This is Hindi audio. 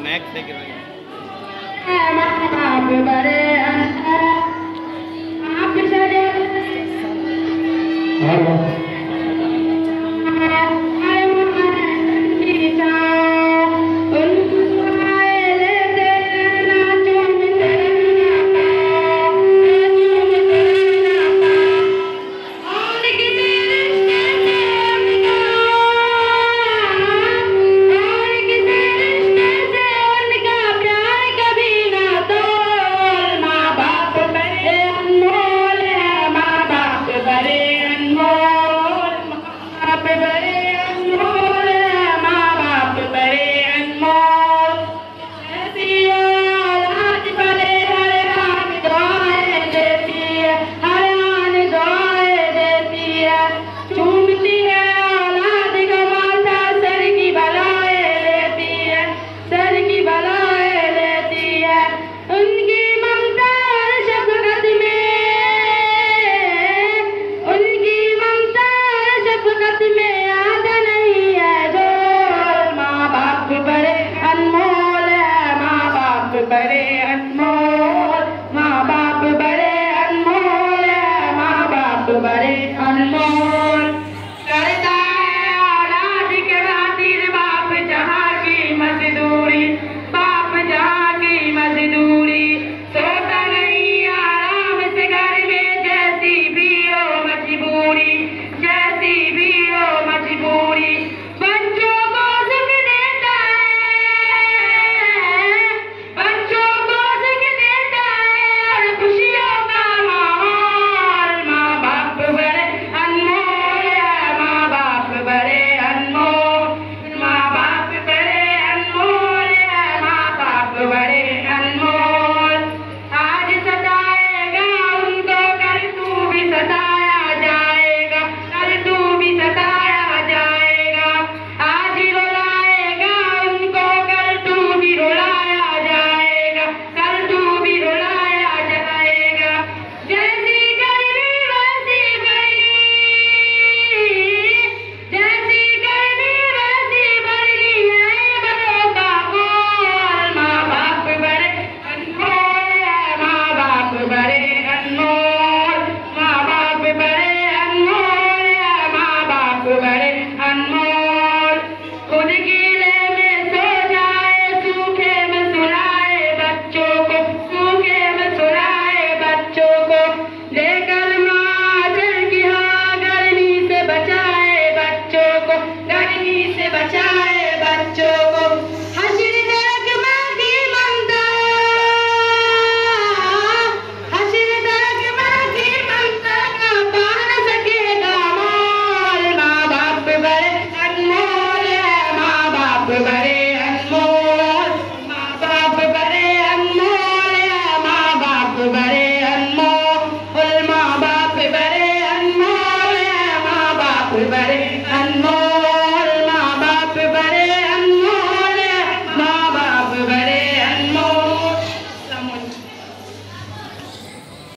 next take it. बड़े अनमोल करता है औलाद के खातिर बाप जहाँ की मजदूरी, बाप जहाँ की मजदूरी। सोता नहीं आराम से घर में जैसी भी हो मजबूरी, जैसी भी हो मजबूरी। बच्चों को सुख देता है, बच्चों को सुख देता है और खुशियों का माहौल। माँ बाप बड़े अनमोल है, माँ बाप बड़े अनमोल, माँ बाप बड़े अनमोल है, माँ बाप बड़े अनमोल। आज सताएगा उनको कल तू भी सताया जाएगा, कल तू भी सताया